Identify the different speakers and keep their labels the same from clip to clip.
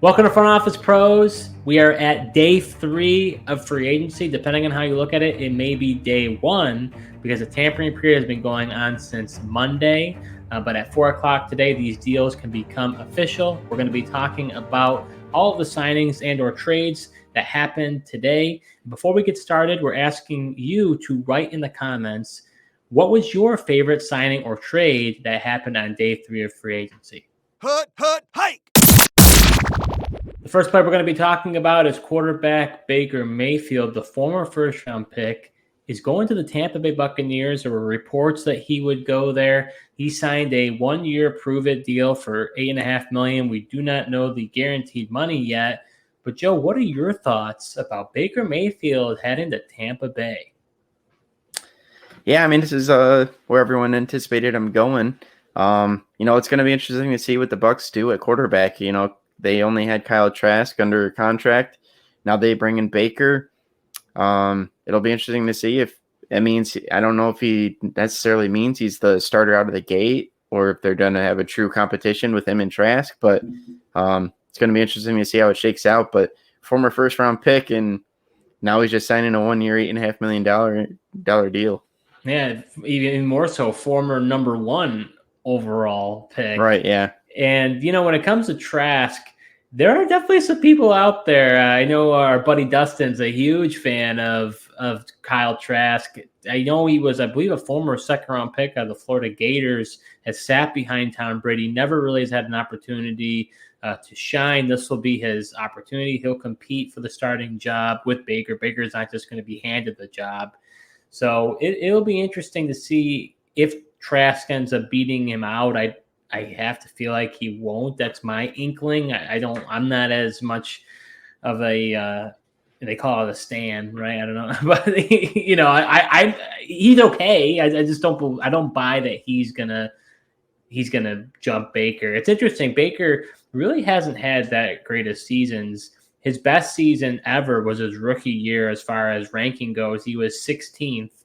Speaker 1: Welcome to Front Office Pros. We are at day 3 of free agency. Depending on how you look at it, it may be day 1 because the tampering period has been going on since Monday. But at 4 o'clock today, these deals can become official. We're going to be talking about all of the signings and or trades that happened today. Before we get started, we're asking you to write in the comments, what was your favorite signing or trade that happened on day 3 of free agency?
Speaker 2: Hike!
Speaker 1: The first player we're going to be talking about is quarterback Baker Mayfield. The former first-round pick is going to the Tampa Bay Buccaneers. There were reports that he would go there. He signed a one-year prove-it deal for $8.5 million. We do not know the guaranteed money yet. But, Joe, what are your thoughts about Baker Mayfield heading to Tampa Bay?
Speaker 3: Yeah, I mean, this is where everyone anticipated him going. It's going to be interesting to see what the Bucs do at quarterback. They only had Kyle Trask under contract. Now they bring in Baker. It'll be interesting to see if it means, I don't know if he necessarily means he's the starter out of the gate or if they're going to have a true competition with him and Trask. But it's going to be interesting to see how it shakes out. But former first-round pick, and now he's just signing a one-year, $8.5 million deal.
Speaker 1: Yeah, even more so, former number 1 overall pick.
Speaker 3: Right, yeah.
Speaker 1: And, when it comes to Trask, there are definitely some people out there. I know our buddy Dustin's a huge fan of Kyle Trask. I know he was, I believe, a former second-round pick of the Florida Gators, has sat behind Tom Brady, never really has had an opportunity to shine. This will be his opportunity. He'll compete for the starting job with Baker. Baker's not just going to be handed the job. So it'll be interesting to see if Trask ends up beating him out. I have to feel like he won't. That's my inkling. I'm not as much of a they call it a stand, right? I don't know, but he's okay. I just don't buy that he's gonna jump Baker. It's interesting. Baker really hasn't had that great of seasons. His best season ever was his rookie year as far as ranking goes. He was 16th.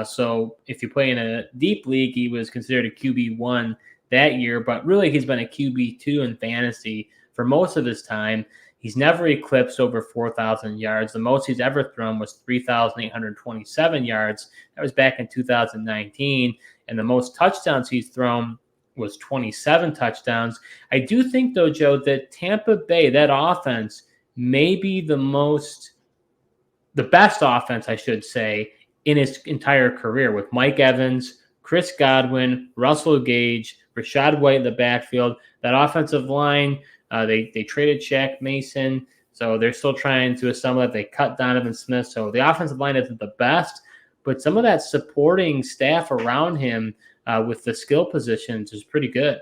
Speaker 1: So if you play in a deep league, he was considered a QB1 that year. But really, he's been a QB2 in fantasy for most of his time. He's never eclipsed over 4,000 yards. The most he's ever thrown was 3,827 yards. That was back in 2019. And the most touchdowns he's thrown was 27 touchdowns. I do think, though, Joe, that Tampa Bay, that offense, maybe the best offense, I should say, in his entire career, with Mike Evans, Chris Godwin, Russell Gage, Rachaad White in the backfield. That offensive line, they traded Shaq Mason, so they're still trying to assemble that. They cut Donovan Smith, so the offensive line isn't the best, but some of that supporting staff around him with the skill positions is pretty good.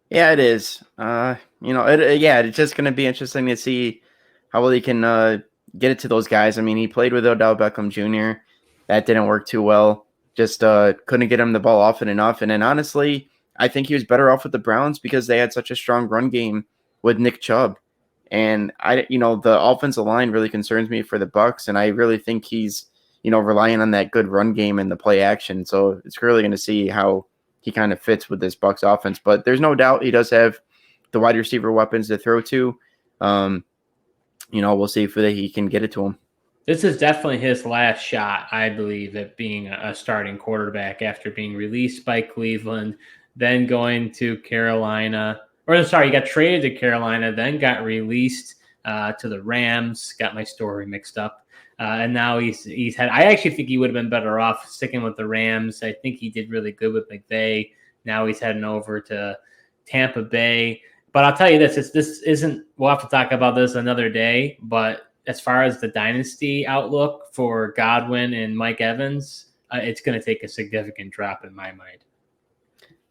Speaker 3: Yeah, it is. It's just going to be interesting to see how well he can get it to those guys. I mean, he played with Odell Beckham Jr. That didn't work too well. Just couldn't get him the ball often enough. And then honestly, I think he was better off with the Browns because they had such a strong run game with Nick Chubb. And the offensive line really concerns me for the Bucs, and I really think he's, relying on that good run game and the play action. So it's really going to see how he kind of fits with this Bucs offense. But there's no doubt he does have the wide receiver weapons to throw to. We'll see if he can get it to him.
Speaker 1: This is definitely his last shot, I believe, at being a starting quarterback after being released by Cleveland, then going to Carolina. He got traded to Carolina, then got released to the Rams. Got my story mixed up. And now he's had – I actually think he would have been better off sticking with the Rams. I think he did really good with McVay. Now he's heading over to Tampa Bay. But I'll tell you this isn't – we'll have to talk about this another day, but – as far as the dynasty outlook for Godwin and Mike Evans, it's going to take a significant drop in my mind.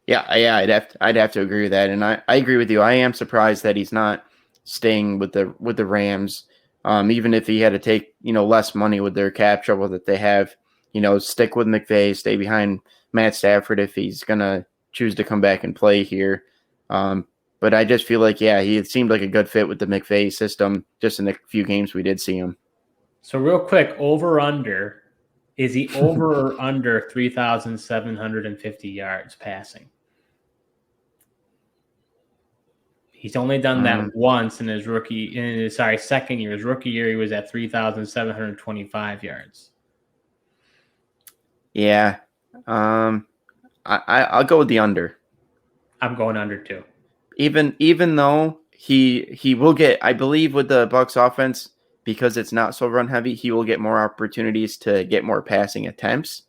Speaker 3: Yeah, I'd have to agree with that, and I agree with you. I am surprised that he's not staying with the Rams, even if he had to take less money with their cap trouble that they have. Stick with McVay, stay behind Matt Stafford if he's gonna choose to come back and play here. But I just feel like, he seemed like a good fit with the McVay system just in the few games we did see him.
Speaker 1: So real quick, over-under. Is he over or under 3,750 yards passing? He's only done that once in his second year. His rookie year, he was at 3,725 yards.
Speaker 3: Yeah. I'll go with the under.
Speaker 1: I'm going under too.
Speaker 3: Even though he will get, I believe with the Bucs offense, because it's not so run heavy, he will get more opportunities to get more passing attempts.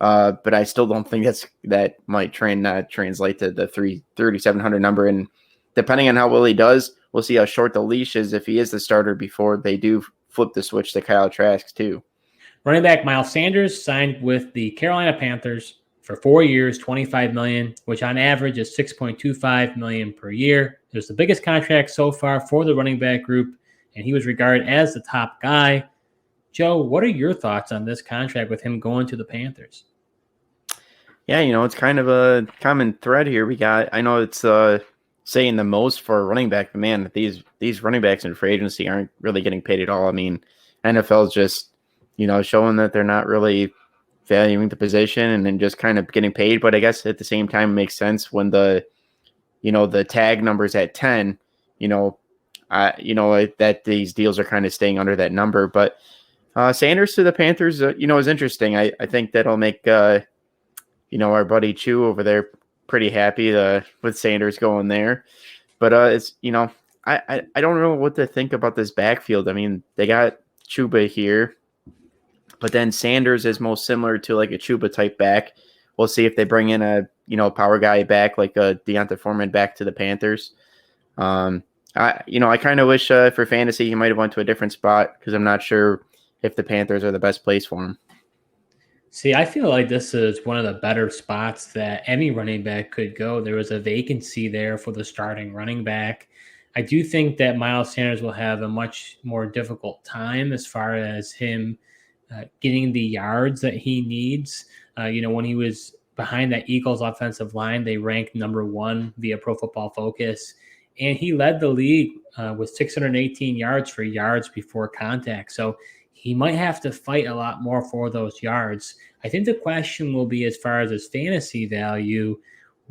Speaker 3: But I still don't think that might translate to the 3,700 number. And depending on how well he does, we'll see how short the leash is if he is the starter before they do flip the switch to Kyle Trask too.
Speaker 1: Running back Miles Sanders signed with the Carolina Panthers for 4 years, $25 million, which on average is $6.25 million per year. It was the biggest contract so far for the running back group, and he was regarded as the top guy. Joe, what are your thoughts on this contract with him going to the Panthers?
Speaker 3: Yeah, it's kind of a common thread here. I know it's saying the most for a running back, but man, these running backs in free agency aren't really getting paid at all. I mean, NFL's just, showing that they're not really valuing the position and then just kind of getting paid. But I guess at the same time, it makes sense when the tag number's at 10, that these deals are kind of staying under that number. But Sanders to the Panthers, is interesting. I think that'll make, our buddy Chew over there pretty happy with Sanders going there. But it's, I don't know what to think about this backfield. I mean, they got Chuba here, but then Sanders is most similar to like a Chuba type back. We'll see if they bring in a power guy back like a Deonta Foreman back to the Panthers. I kind of wish for fantasy he might have went to a different spot because I'm not sure if the Panthers are the best place for him.
Speaker 1: See, I feel like this is one of the better spots that any running back could go. There was a vacancy there for the starting running back. I do think that Miles Sanders will have a much more difficult time as far as him getting the yards that he needs. When he was behind that Eagles offensive line, they ranked number 1 via Pro Football Focus. And he led the league with 618 yards for yards before contact. So he might have to fight a lot more for those yards. I think the question will be, as far as his fantasy value,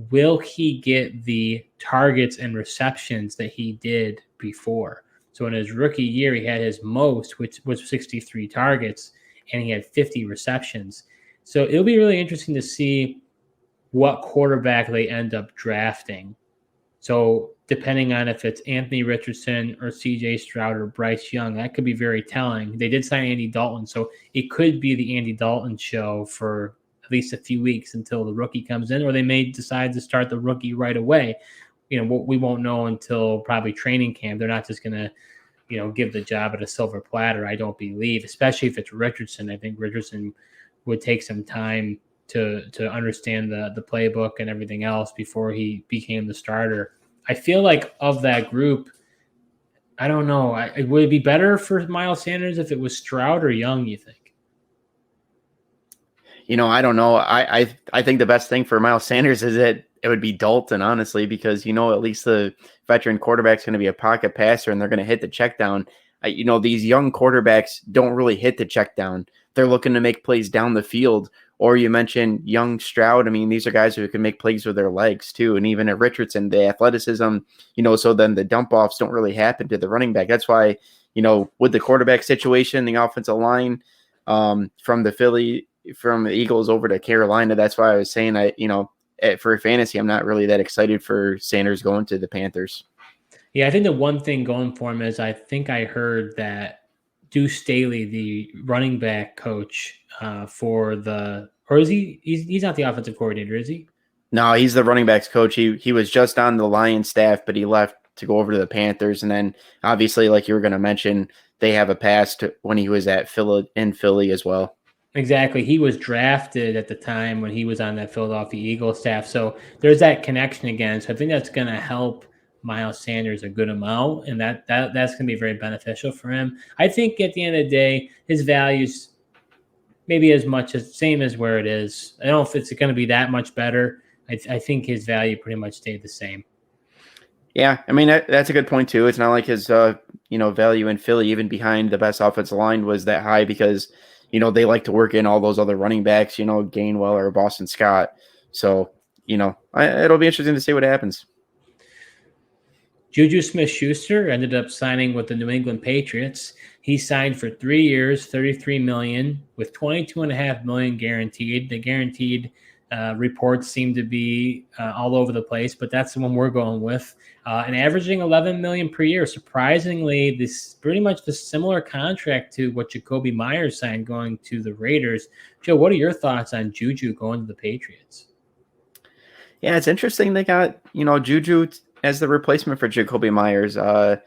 Speaker 1: will he get the targets and receptions that he did before? So in his rookie year, he had his most, which was 63 targets, and he had 50 receptions. So it'll be really interesting to see what quarterback they end up drafting. So depending on if it's Anthony Richardson or CJ Stroud or Bryce Young, that could be very telling. They did sign Andy Dalton, so it could be the Andy Dalton show for at least a few weeks until the rookie comes in, or they may decide to start the rookie right away. We won't know until probably training camp. They're not just going to, give the job at a silver platter, I don't believe, especially if it's Richardson. I think Richardson would take some time to understand the playbook and everything else before he became the starter. I feel like of that group, I don't know. Would it be better for Miles Sanders if it was Stroud or Young, you think?
Speaker 3: I don't know. I think the best thing for Miles Sanders is that it would be Dalton, honestly, because, at least the veteran quarterback's going to be a pocket passer and they're going to hit the check down. These young quarterbacks don't really hit the check down. They're looking to make plays down the field. Or you mentioned Young, Stroud. I mean, these are guys who can make plays with their legs too. And even at Richardson, the athleticism, so then the dump offs don't really happen to the running back. That's why, with the quarterback situation, the offensive line from the Eagles over to Carolina, that's why I was saying for fantasy, I'm not really that excited for Sanders going to the Panthers.
Speaker 1: Yeah, I think the one thing going for him is I think I heard that Deuce Staley, the running back coach he's not the offensive coordinator, is he?
Speaker 3: No, he's the running backs coach. He was just on the Lions staff, but he left to go over to the Panthers. And then obviously, like you were going to mention, they have a past when he was at Philly as well.
Speaker 1: Exactly. He was drafted at the time when he was on that Philadelphia Eagles staff. So there's that connection again. So I think that's going to help Miles Sanders a good amount, and that's going to be very beneficial for him. I think at the end of the day, his value's maybe same as where it is. I don't know if it's going to be that much better. I think his value pretty much stayed the same.
Speaker 3: Yeah, I mean, that's a good point too. It's not like his value in Philly, even behind the best offensive line, was that high because they like to work in all those other running backs, Gainwell or Boston Scott. So it'll be interesting to see what happens.
Speaker 1: Juju Smith-Schuster ended up signing with the New England Patriots. He signed for 3 years, $33 million, with $22.5 million guaranteed. The guaranteed reports seem to be all over the place, but that's the one we're going with. And averaging $11 million per year. Surprisingly, this pretty much the similar contract to what Jacoby Myers signed going to the Raiders. Joe, what are your thoughts on Juju going to the Patriots?
Speaker 3: Yeah, it's interesting they got, Juju as the replacement for Jacoby Myers. I'd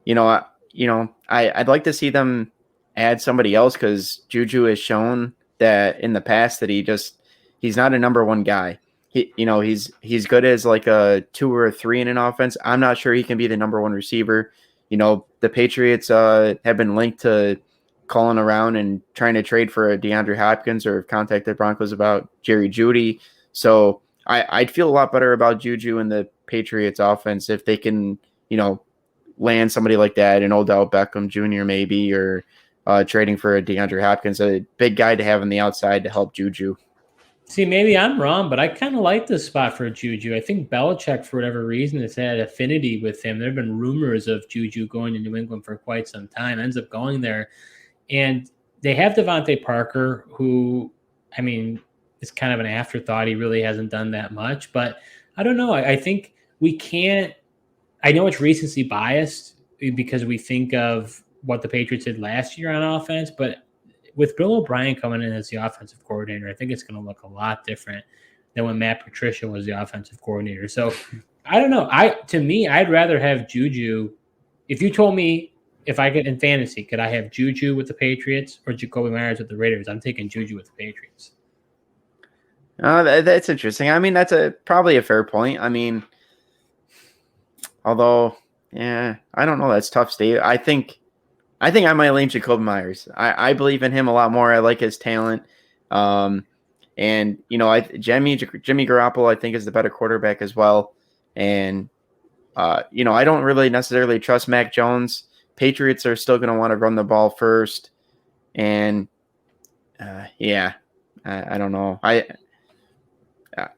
Speaker 3: like to see them add somebody else because Juju has shown that in the past that he's not a number one guy. He's good as like a 2 or a 3 in an offense. I'm not sure he can be the number one receiver. The Patriots have been linked to calling around and trying to trade for a DeAndre Hopkins or have contacted Broncos about Jerry Jeudy. So I'd feel a lot better about Juju in the Patriots offense if they can, land somebody like that, an Odell Beckham Jr. maybe, or trading for a DeAndre Hopkins, a big guy to have on the outside to help Juju.
Speaker 1: See, maybe I'm wrong, but I kind of like this spot for Juju. I think Belichick, for whatever reason, has had affinity with him. There have been rumors of Juju going to New England for quite some time, ends up going there. And they have Devontae Parker, who, is kind of an afterthought. He really hasn't done that much. But I don't know. I think we can't – I know it's recency biased because we think of what the Patriots did last year on offense, but – with Bill O'Brien coming in as the offensive coordinator, I think it's going to look a lot different than when Matt Patricia was the offensive coordinator. So I don't know. I'd rather have Juju. If you told me if I get in fantasy, could I have Juju with the Patriots or Jacoby Myers with the Raiders? I'm taking Juju with the Patriots.
Speaker 3: That's interesting. That's probably a fair point. Although, yeah, I don't know. That's tough, Steve. I think I might lean Jacoby Myers. I believe in him a lot more. I like his talent. Jimmy Garoppolo, I think, is the better quarterback as well. And, I don't really necessarily trust Mac Jones. Patriots are still going to want to run the ball first. And, I don't know.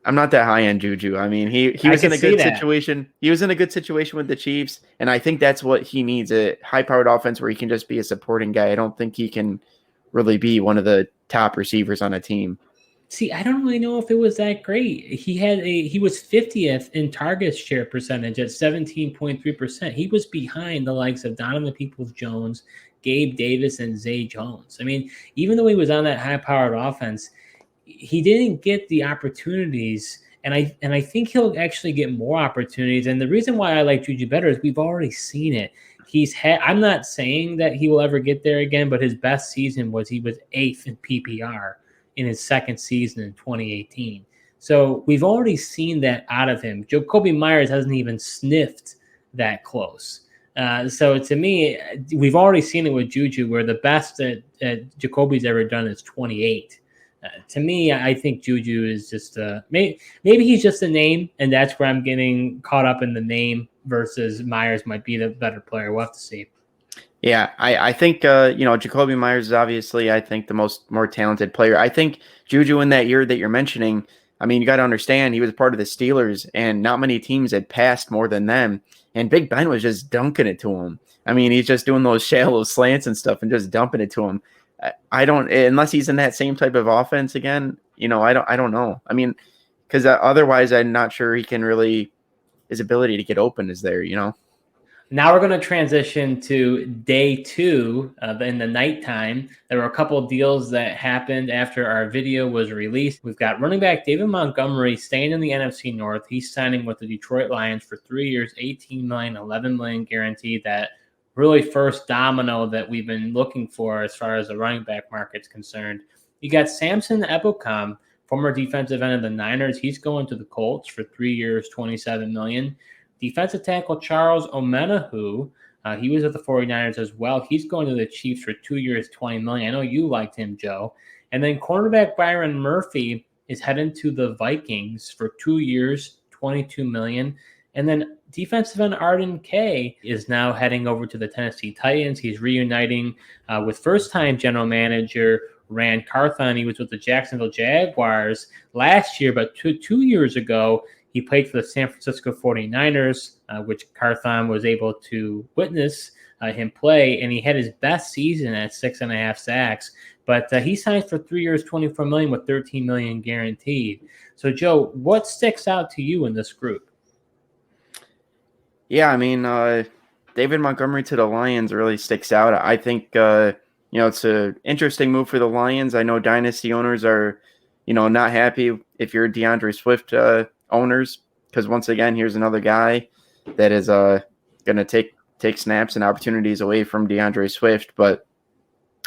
Speaker 3: I'm not that high on Juju. He was in a good situation. He was in a good situation with the Chiefs, and I think that's what he needs, a high-powered offense where he can just be a supporting guy. I don't think he can really be one of the top receivers on a team.
Speaker 1: See, I don't really know if it was that great. He was 50th in target share percentage at 17.3%. He was behind the likes of Donovan Peoples-Jones, Gabe Davis, and Zay Jones. Even though he was on that high-powered offense, he didn't get the opportunities, and I think he'll actually get more opportunities. And the reason why I like Juju better is we've already seen it. I'm not saying that he will ever get there again, but his best season was he was 8th in PPR in his second season in 2018. So we've already seen that out of him. Jacoby Myers hasn't even sniffed that close. So to me, we've already seen it with Juju, where the best that Jacoby's ever done is 28. To me, I think Juju is just maybe he's just a name, and that's where I'm getting caught up in the name versus Myers might be the better player. We'll have to see.
Speaker 3: Yeah, I think Jacoby Myers is obviously, I think, the more talented player. I think Juju in that year that you're mentioning, you got to understand he was part of the Steelers, and not many teams had passed more than them. And Big Ben was just dunking it to him. He's just doing those shallow slants and stuff and just dumping it to him. I don't, unless he's in that same type of offense again, I don't know. Because otherwise I'm not sure he can really, his ability to get open is there,
Speaker 1: Now we're going to transition to day 2 in the nighttime. There were a couple of deals that happened after our video was released. We've got running back David Montgomery staying in the NFC North. He's signing with the Detroit Lions for 3 years, $18 million, $11 million guaranteed. That really first domino that we've been looking for as far as the running back market's concerned. You got Samson Ebukam, former defensive end of the Niners. He's going to the Colts for 3 years, $27 million. Defensive tackle Charles Omenihu, he was at the 49ers as well. He's going to the Chiefs for 2 years, $20 million. I know you liked him, Joe. And then cornerback Byron Murphy is heading to the Vikings for 2 years, $22 million. And then defensive end Arden is now heading over to the Tennessee Titans. He's reuniting with first-time general manager Rand Carthon. He was with the Jacksonville Jaguars last year, but two years ago, He played for the San Francisco 49ers, which Carthon was able to witness him play, and he had his best season at 6.5 sacks. But he signed for 3 years, $24 million with $13 million guaranteed. So, Joe, what sticks out to you in this group?
Speaker 3: Yeah, I mean, David Montgomery to the Lions really sticks out. I think, it's an interesting move for the Lions. I know Dynasty owners are, not happy if you're DeAndre Swift owners, because once again, here's another guy that is going to take snaps and opportunities away from DeAndre Swift. But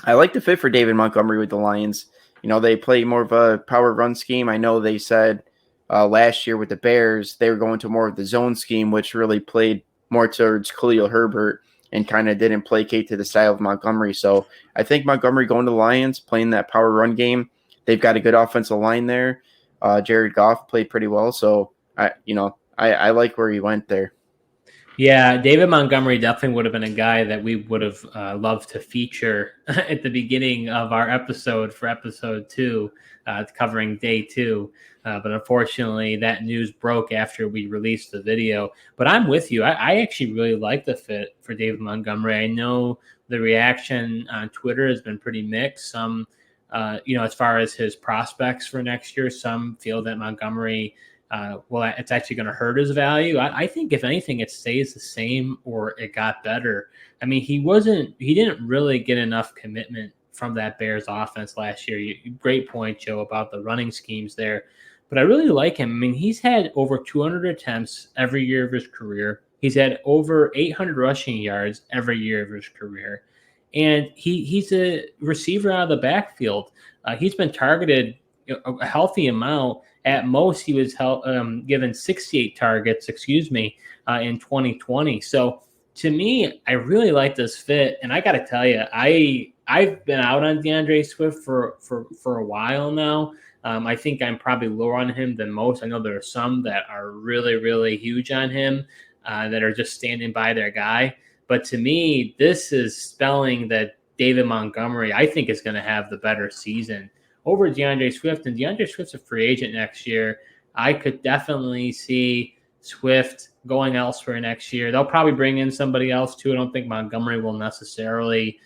Speaker 3: I like the fit for David Montgomery with the Lions. They play more of a power run scheme. I know they said last year with the Bears, they were going to more of the zone scheme, which really played more towards Khalil Herbert and kind of didn't placate to the style of Montgomery. So I think Montgomery going to the Lions, playing that power run game. They've got a good offensive line there. Jared Goff played pretty well. So, I like where he went there.
Speaker 1: Yeah, David Montgomery definitely would have been a guy that we would have loved to feature at the beginning of our episode for episode 2, covering day 2. But unfortunately, that news broke after we released the video. But I'm with you. I actually really like the fit for David Montgomery. I know the reaction on Twitter has been pretty mixed. Some, as far as his prospects for next year, some feel that Montgomery it's actually going to hurt his value. I think if anything, it stays the same or it got better. I mean, he didn't really get enough commitment from that Bears offense last year. Great point, Joe, about the running schemes there. But I really like him. I mean, he's had over 200 attempts every year of his career. He's had over 800 rushing yards every year of his career. And he's a receiver out of the backfield. He's been targeted a healthy amount. At most, he was given 68 targets, in 2020. So to me, I really like this fit. And I got to tell you, I've been out on DeAndre Swift for a while now. I think I'm probably lower on him than most. I know there are some that are really, really huge on him that are just standing by their guy. But to me, this is spelling that David Montgomery, I think, is going to have the better season over DeAndre Swift. And DeAndre Swift's a free agent next year. I could definitely see Swift going elsewhere next year. They'll probably bring in somebody else too. I don't think Montgomery will necessarily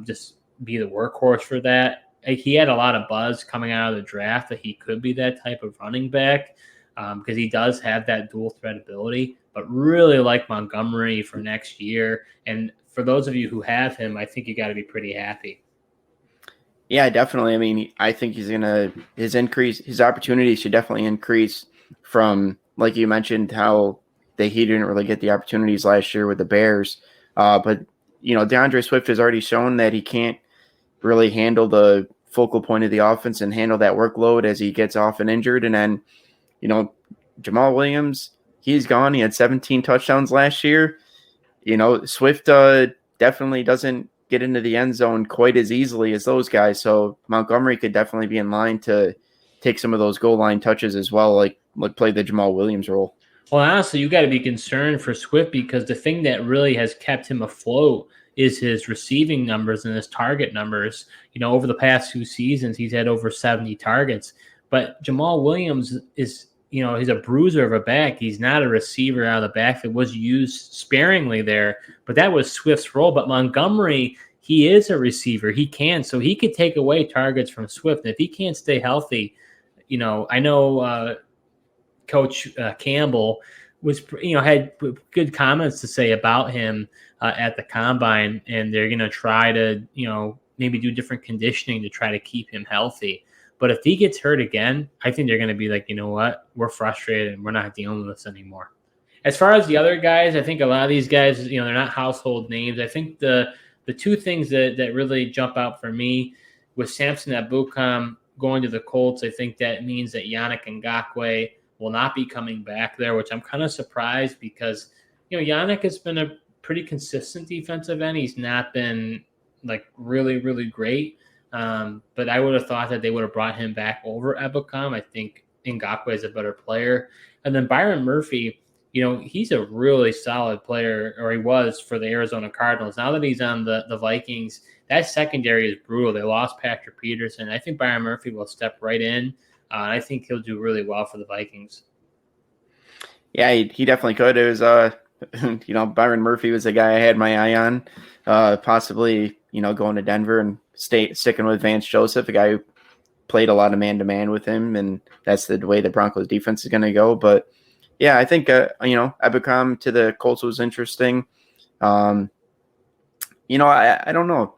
Speaker 1: just be the workhorse for that. He had a lot of buzz coming out of the draft that he could be that type of running back because he does have that dual threat ability, but really like Montgomery for next year. And for those of you who have him, I think you got to be pretty happy.
Speaker 3: Yeah, definitely. I mean, I think his opportunities should definitely increase from, like you mentioned, how he didn't really get the opportunities last year with the Bears. But, DeAndre Swift has already shown that he can't really handle the focal point of the offense and handle that workload as he gets often injured. And then, Jamaal Williams, he's gone. He had 17 touchdowns last year. Swift definitely doesn't get into the end zone quite as easily as those guys. So Montgomery could definitely be in line to take some of those goal line touches as well, like play the Jamaal Williams role.
Speaker 1: Well, honestly, you got to be concerned for Swift because the thing that really has kept him afloat is his receiving numbers and his target numbers. Over the past 2 seasons, he's had over 70 targets. But Jamaal Williams is, he's a bruiser of a back. He's not a receiver out of the backfield. Was used sparingly there, but that was Swift's role. But Montgomery, he is a receiver. He can, so he could take away targets from Swift. And if he can't stay healthy, I know Coach Campbell was, had good comments to say about him at the combine, and they're going to try to, maybe do different conditioning to try to keep him healthy. But if he gets hurt again, I think they're going to be like, you know what, we're frustrated and we're not dealing with this anymore. As far as the other guys, I think a lot of these guys, they're not household names. I think the 2 things that really jump out for me with Samson Ebukam going to the Colts, I think that means that Yannick Ngakoue will not be coming back there, which I'm kind of surprised because, Yannick has been a pretty consistent defensive end. He's not been like really, really great. But I would have thought that they would have brought him back over Ebukam. I think Ngakoue is a better player. And then Byron Murphy, he's a really solid player, or he was for the Arizona Cardinals. Now that he's on the Vikings, that secondary is brutal. They lost Patrick Peterson. I think Byron Murphy will step right in. I think he'll do really well for the Vikings.
Speaker 3: Yeah, he definitely could. It was Byron Murphy was the guy I had my eye on, possibly going to Denver and sticking with Vance Joseph, a guy who played a lot of man-to-man with him, and that's the way the Broncos defense is going to go. But yeah, I think Ebukam to the Colts was interesting. I don't know.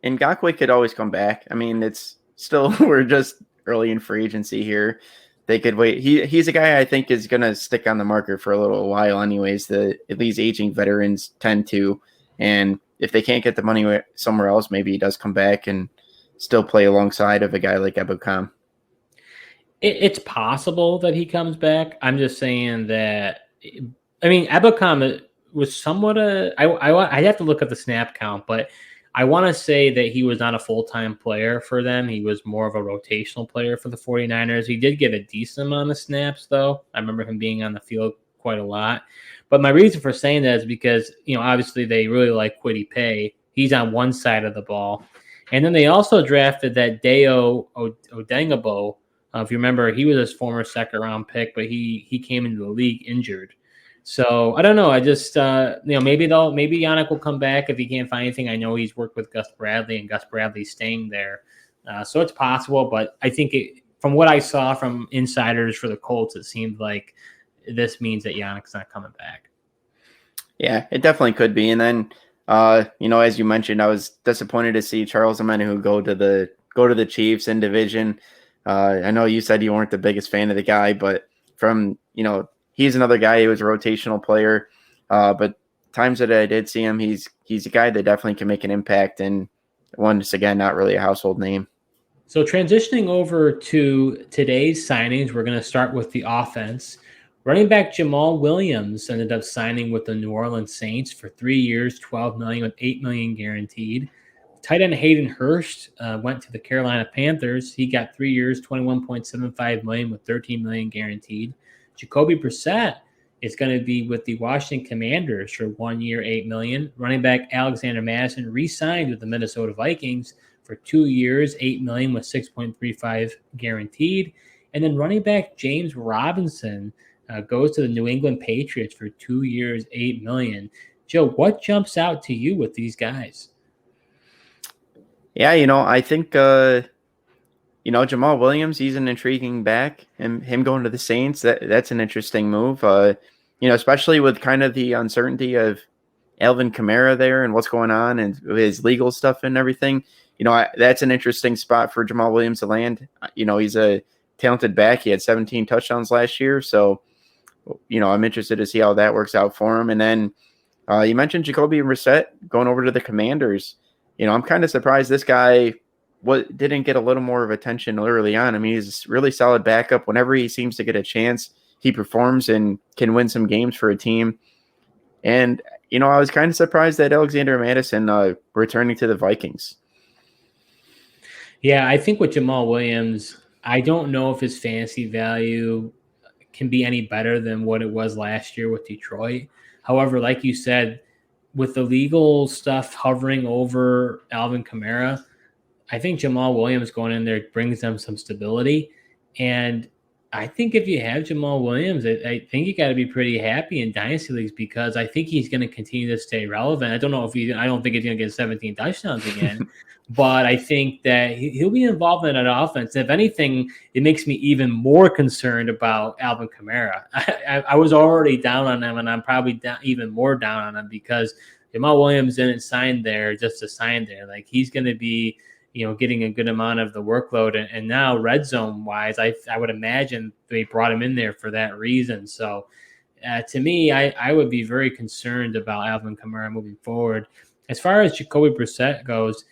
Speaker 3: Ngakoue could always come back. I mean, it's still we're just early in free agency here. They could wait. He's a guy I think is going to stick on the market for a little while, anyways. At least aging veterans tend to, and if they can't get the money somewhere else, maybe he does come back and still play alongside of a guy like Ebukam.
Speaker 1: It's possible that he comes back. I'm just saying that. I mean, Ebukam was somewhat I'd have to look at the snap count, but I want to say that he was not a full-time player for them. He was more of a rotational player for the 49ers. He did get a decent amount of snaps, though. I remember him being on the field quite a lot. But my reason for saying that is because, obviously they really like Kwity Paye. He's on one side of the ball. And then they also drafted that Deo Odengabo. If you remember, he was his former second-round pick, but he came into the league injured. So I don't know. I just maybe Yannick will come back if he can't find anything. I know he's worked with Gus Bradley, and Gus Bradley's staying there, so it's possible. But I think from what I saw from insiders for the Colts, it seemed like this means that Yannick's not coming back.
Speaker 3: Yeah, it definitely could be. And then as you mentioned, I was disappointed to see Charles Omenihu go to the Chiefs in division. I know you said you weren't the biggest fan of the guy, but from he's another guy who was a rotational player, but times that I did see him, he's a guy that definitely can make an impact, and once again, not really a household name.
Speaker 1: So transitioning over to today's signings, we're going to start with the offense. Running back Jamaal Williams ended up signing with the New Orleans Saints for 3 years, $12 million with $8 million guaranteed. Tight end Hayden Hurst went to the Carolina Panthers. He got 3 years, $21.75 million with $13 million guaranteed. Jacoby Brissett is going to be with the Washington Commanders for 1 year, $8 million. Running back Alexander Mattison re-signed with the Minnesota Vikings for 2 years, $8 million with $6.35 guaranteed. And then running back James Robinson goes to the New England Patriots for 2 years, $8 million. Joe, what jumps out to you with these guys?
Speaker 3: Yeah, I think Jamaal Williams, he's an intriguing back, and him going to the Saints, that's an interesting move. Especially with kind of the uncertainty of Alvin Kamara there and what's going on and his legal stuff and everything. That's an interesting spot for Jamaal Williams to land. He's a talented back. He had 17 touchdowns last year, so I'm interested to see how that works out for him. And then you mentioned Jacoby Brissett going over to the Commanders. I'm kind of surprised this guy didn't get a little more of attention early on. I mean, he's a really solid backup. Whenever he seems to get a chance, he performs and can win some games for a team. And, I was kind of surprised that Alexander Mattison returning to the Vikings.
Speaker 1: Yeah, I think with Jamaal Williams, I don't know if his fantasy value can be any better than what it was last year with Detroit. However, like you said, with the legal stuff hovering over Alvin Kamara, I think Jamaal Williams going in there brings them some stability. And I think if you have Jamaal Williams, I think you got to be pretty happy in dynasty leagues because I think he's going to continue to stay relevant. I don't think he's going to get 17 touchdowns again, but I think that he'll be involved in that offense. If anything, it makes me even more concerned about Alvin Kamara. I was already down on him, and I'm probably even more down on him because Jamaal Williams didn't sign there just to sign there. Like he's going to be getting a good amount of the workload. And now red zone wise, I would imagine they brought him in there for that reason. So to me, I would be very concerned about Alvin Kamara moving forward. As far as Jacoby Brissett goes,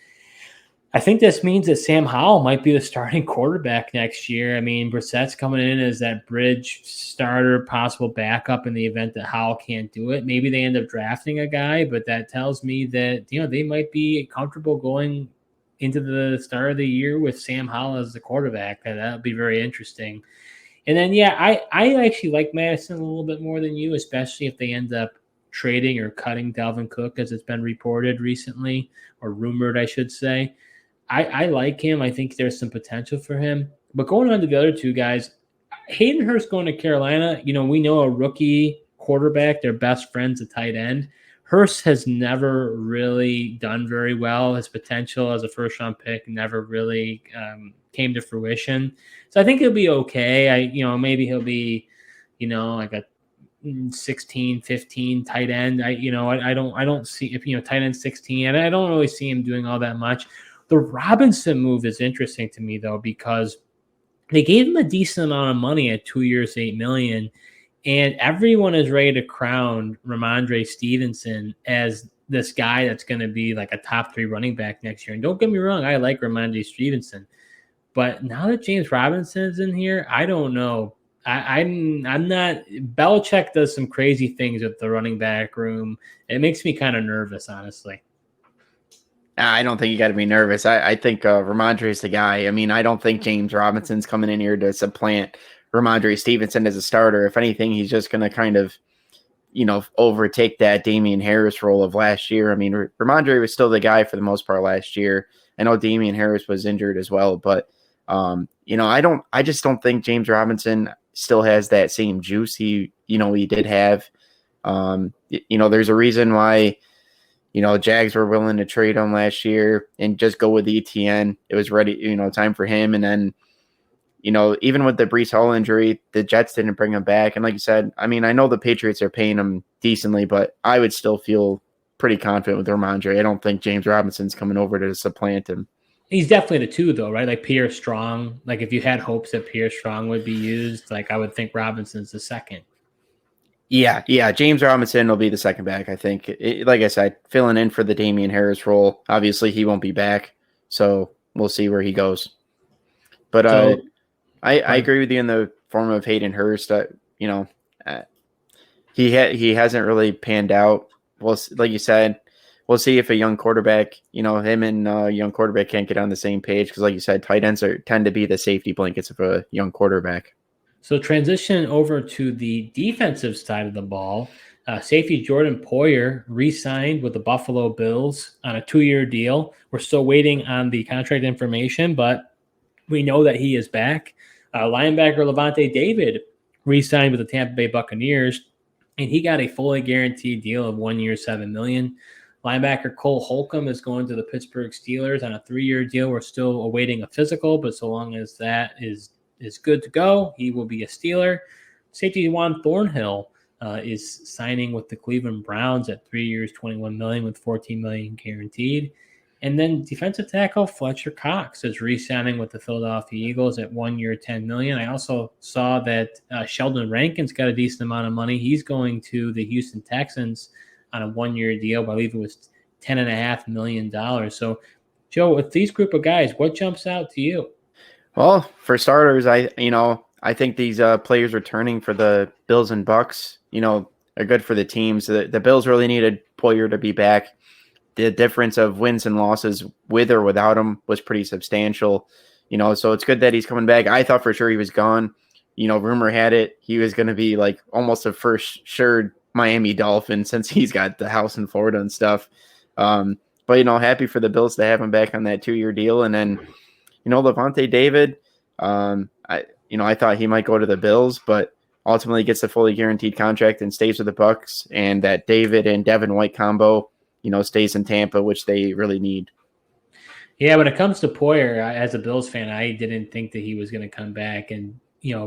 Speaker 1: I think this means that Sam Howell might be the starting quarterback next year. I mean, Brissett's coming in as that bridge starter, possible backup in the event that Howell can't do it. Maybe they end up drafting a guy, but that tells me that, they might be comfortable going into the start of the year with Sam Howell as the quarterback. That would be very interesting. And then, I actually like Mattison a little bit more than you, especially if they end up trading or cutting Dalvin Cook, as it's been reported recently, or rumored, I should say. I like him. I think there's some potential for him. But going on to the other two guys, Hayden Hurst going to Carolina, we know a rookie quarterback, their best friend's a tight end. Hurst has never really done very well. His potential as a first-round pick never really came to fruition. So I think he'll be okay. Maybe he'll be, like a 16, 15 tight end. I don't see if tight end 16, and I don't really see him doing all that much. The Robinson move is interesting to me though, because they gave him a decent amount of money at 2 years, $8 million. And everyone is ready to crown Ramondre Stevenson as this guy that's going to be like a top 3 running back next year. And don't get me wrong, I like Ramondre Stevenson. But now that James Robinson's in here, I don't know. I'm not. Belichick does some crazy things with the running back room. It makes me kind of nervous, honestly.
Speaker 3: I don't think you got to be nervous. I think Ramondre is the guy. I mean, I don't think James Robinson's coming in here to supplant Ramondre Stevenson as a starter. If anything, he's just going to kind of, overtake that Damian Harris role of last year. I mean, Ramondre was still the guy for the most part last year. I know Damian Harris was injured as well, but I just don't think James Robinson still has that same juice he did have. There's a reason why, Jags were willing to trade him last year and just go with ETN. It was ready, time for him. And then, even with the Breece Hall injury, the Jets didn't bring him back. And like you said, I mean, I know the Patriots are paying him decently, but I would still feel pretty confident with Ramondre. I don't think James Robinson's coming over to supplant him.
Speaker 1: He's definitely the 2, though, right? Like Pierre Strong. Like if you had hopes that Pierre Strong would be used, like I would think Robinson's the 2nd.
Speaker 3: Yeah. James Robinson will be the 2nd back, I think. Like I said, filling in for the Damian Harris role. Obviously, he won't be back, so we'll see where he goes. But I agree with you in the form of Hayden Hurst. He hasn't really panned out. Well, like you said, we'll see if a young quarterback, him and a young quarterback can't get on the same page because, like you said, tight ends tend to be the safety blankets of a young quarterback.
Speaker 1: So transition over to the defensive side of the ball. Safety Jordan Poyer re-signed with the Buffalo Bills on a 2-year deal. We're still waiting on the contract information, but we know that he is back. Linebacker Lavonte David re-signed with the Tampa Bay Buccaneers, and he got a fully guaranteed deal of 1 year, $7 million. Linebacker Cole Holcomb is going to the Pittsburgh Steelers on a 3-year deal. We're still awaiting a physical, but so long as that is good to go, he will be a Steeler. Safety Juan Thornhill is signing with the Cleveland Browns at 3 years, $21 million with $14 million guaranteed. And then defensive tackle Fletcher Cox is re-signing with the Philadelphia Eagles at 1 year, $10 million. I also saw that Sheldon Rankins got a decent amount of money. He's going to the Houston Texans on a 1-year deal. I believe it was $10.5 million. So, Joe, with these group of guys, what jumps out to you?
Speaker 3: Well, for starters, I think these players returning for the Bills and Bucks, are good for the teams. The Bills really needed Poyer to be back. The difference of wins and losses with or without him was pretty substantial, so it's good that he's coming back. I thought for sure he was gone. Rumor had it he was going to be like almost a first sure Miami Dolphin since he's got the house in Florida and stuff. But, happy for the Bills to have him back on that 2-year deal. And then, Lavonte David, I thought he might go to the Bills, but ultimately gets a fully guaranteed contract and stays with the Bucks. And that David and Devin White combo, stays in Tampa, which they really need.
Speaker 1: Yeah, when it comes to Poyer, as a Bills fan, I didn't think that he was going to come back. And,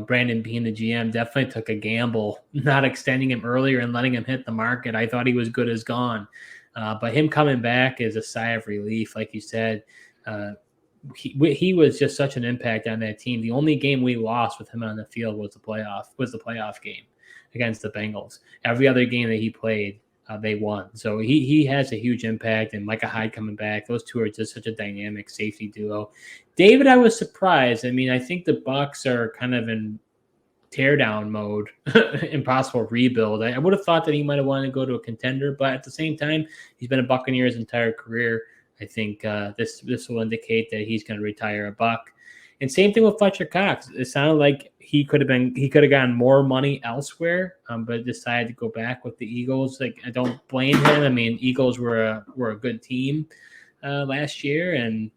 Speaker 1: Brandon being the GM definitely took a gamble, not extending him earlier and letting him hit the market. I thought he was good as gone. But him coming back is a sigh of relief. Like you said, he was just such an impact on that team. The only game we lost with him on the field was the playoff game against the Bengals. Every other game that he played, they won. So he has a huge impact, and Micah Hyde coming back. Those two are just such a dynamic safety duo. David, I was surprised. I mean, I think the Bucs are kind of in teardown mode, impossible rebuild. I would have thought that he might have wanted to go to a contender, but at the same time, he's been a Buccaneer his entire career. I think this will indicate that he's going to retire a Buck. And same thing with Fletcher Cox. It sounded like he could have gotten more money elsewhere, but decided to go back with the Eagles. Like, I don't blame him. I mean, Eagles were a good team last year, and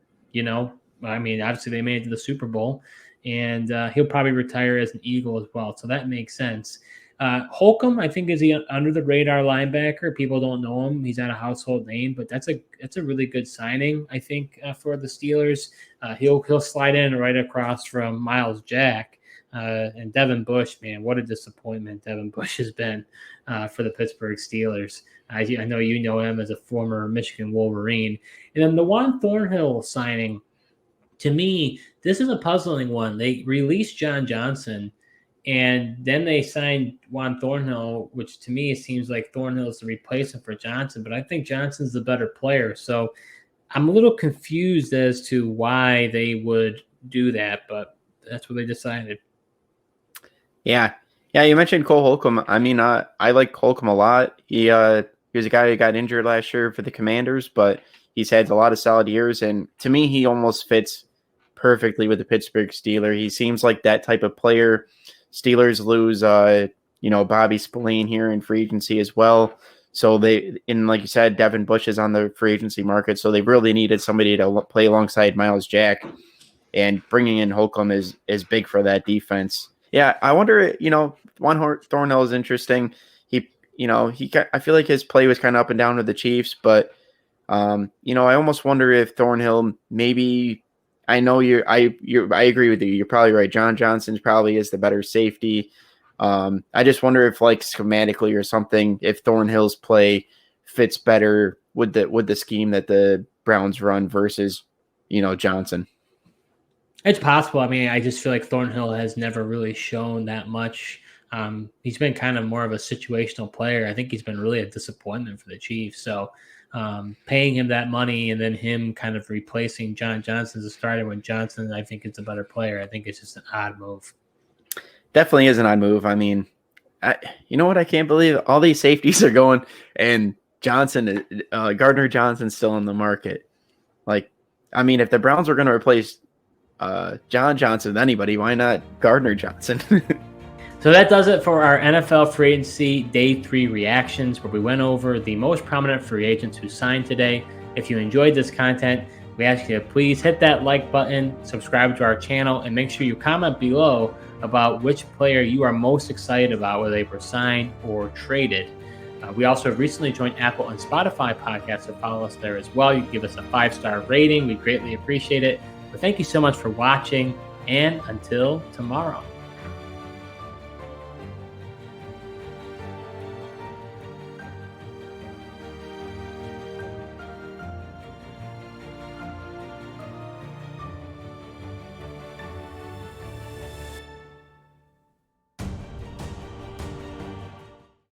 Speaker 1: obviously they made it to the Super Bowl. and he'll probably retire as an Eagle as well. So that makes sense. Holcomb, I think, is the under the radar linebacker. People don't know him. He's not a household name, but that's a really good signing, I think, for the Steelers. He'll slide in right across from Miles Jack. And Devin Bush, man, what a disappointment Devin Bush has been for the Pittsburgh Steelers. I know you know him as a former Michigan Wolverine. And then the Juan Thornhill signing, to me, this is a puzzling one. They released John Johnson, and then they signed Juan Thornhill, which to me seems like Thornhill is the replacement for Johnson, but I think Johnson's the better player. So I'm a little confused as to why they would do that, but that's what they decided.
Speaker 3: Yeah. You mentioned Cole Holcomb. I mean, I like Holcomb a lot. He was a guy who got injured last year for the Commanders, but he's had a lot of solid years. And to me, he almost fits perfectly with the Pittsburgh Steelers. He seems like that type of player. Steelers lose, Bobby Spillane here in free agency as well. So like you said, Devin Bush is on the free agency market. So they really needed somebody to play alongside Miles Jack, and bringing in Holcomb is big for that defense. Yeah, I wonder, Juan Thornhill is interesting. I feel like his play was kind of up and down with the Chiefs, but, I almost wonder if Thornhill maybe, I know I agree with you. You're probably right. John Johnson's probably is the better safety. I just wonder if, like, schematically or something, if Thornhill's play fits better with the scheme that the Browns run versus, Johnson.
Speaker 1: It's possible. I mean, I just feel like Thornhill has never really shown that much. He's been kind of more of a situational player. I think he's been really a disappointment for the Chiefs. So paying him that money and then him kind of replacing John Johnson as a starter when Johnson, I think, is a better player. I think it's just an odd move. Definitely is an odd move. I mean, you know what? I can't believe all these safeties are going, and Gardner Johnson's still in the market. Like, I mean, if the Browns were going to replace John Johnson with anybody, why not Gardner Johnson? So that does it for our NFL Free Agency Day 3 reactions, where we went over the most prominent free agents who signed today. If you enjoyed this content, we ask you to please hit that like button, subscribe to our channel, and make sure you comment below about which player you are most excited about, whether they were signed or traded. We also recently joined Apple and Spotify podcasts, so follow us there as well. You can give us a 5-star rating. We greatly appreciate it. But thank you so much for watching, and until tomorrow.